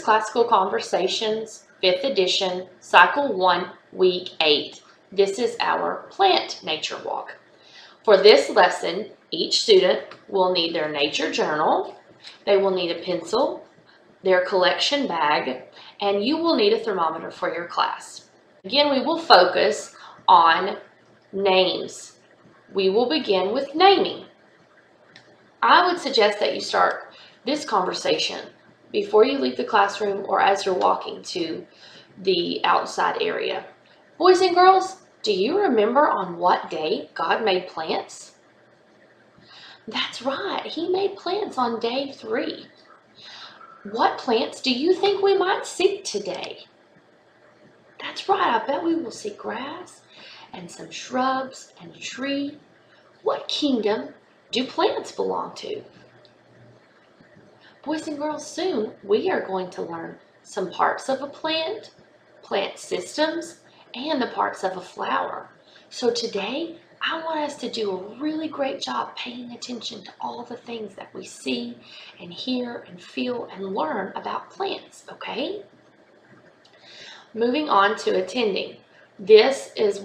Classical Conversations, 5th edition, Cycle 1, Week 8. This is our plant nature walk. For this lesson, each student will need their nature journal, they will need a pencil, their collection bag, and you will need a thermometer for your class. Again, we will focus on names. We will begin with naming. I would suggest that you start this conversation before you leave the classroom or as you're walking to the outside area. Boys and girls, do you remember on what day God made plants? That's right, He made plants on day 3. What plants do you think we might see today? That's right, I bet we will see grass and some shrubs and a tree. What kingdom do plants belong to? Boys and girls, soon we are going to learn some parts of a plant, plant systems, and the parts of a flower. So today, I want us to do a really great job paying attention to all the things that we see and hear and feel and learn about plants, okay? Moving on to attending. This is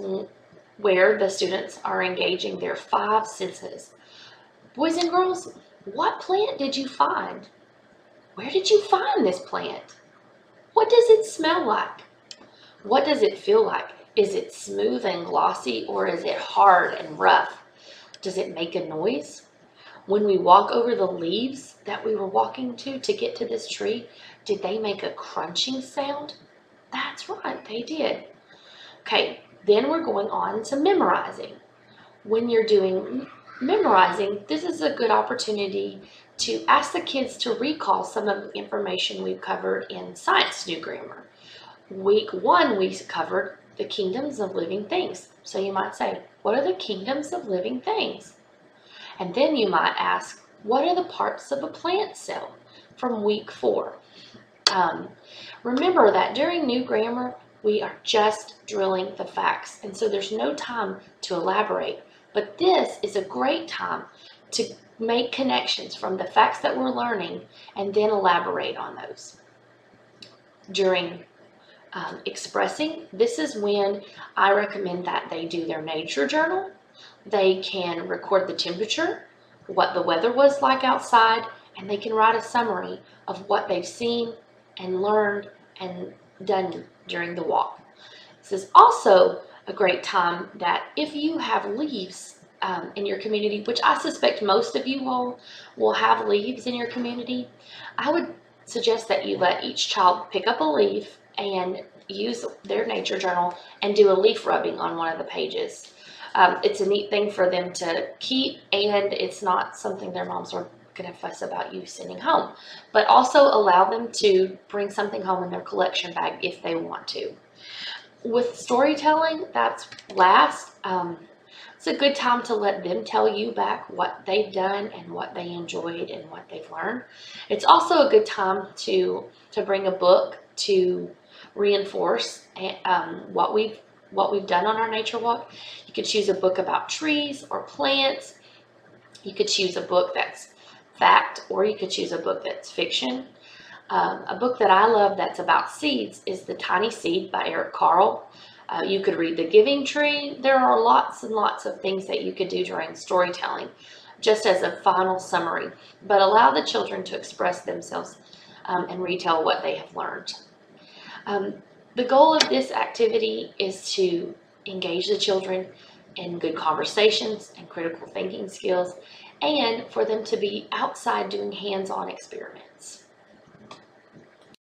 where the students are engaging their 5 senses. Boys and girls, what plant did you find? Where did you find this plant? What does it smell like? What does it feel like? Is it smooth and glossy, or is it hard and rough? Does it make a noise? When we walk over the leaves that we were walking to get to this tree, did they make a crunching sound? That's right, they did. Okay, then we're going on to memorizing. When you're doing memorizing, this is a good opportunity to ask the kids to recall some of the information we've covered in Science New Grammar. Week 1, we covered the kingdoms of living things. So you might say, what are the kingdoms of living things? And then you might ask, what are the parts of a plant cell from week 4? Remember that during New Grammar, we are just drilling the facts, and so there's no time to elaborate. But this is a great time to make connections from the facts that we're learning and then elaborate on those. During expressing, this is when I recommend that they do their nature journal. They can record the temperature, what the weather was like outside, and they can write a summary of what they've seen and learned and done during the walk. This is also a great time that if you have leaves in your community, which I suspect most of you all will have leaves in your community, I would suggest that you let each child pick up a leaf and use their nature journal and do a leaf rubbing on one of the pages. It's a neat thing for them to keep, and it's not something their moms are going to fuss about you sending home. But also allow them to bring something home in their collection bag if they want to. With storytelling, that's last. It's a good time to let them tell you back what they've done and what they enjoyed and what they've learned. It's also a good time to bring a book to reinforce what we've done on our nature walk. You could choose a book about trees or plants. You could choose a book that's fact, or you could choose a book that's fiction. A book that I love that's about seeds is The Tiny Seed by Eric Carle. You could read The Giving Tree. There are lots and lots of things that you could do during storytelling, just as a final summary, but allow the children to express themselves and retell what they have learned. The goal of this activity is to engage the children in good conversations and critical thinking skills, and for them to be outside doing hands-on experiments.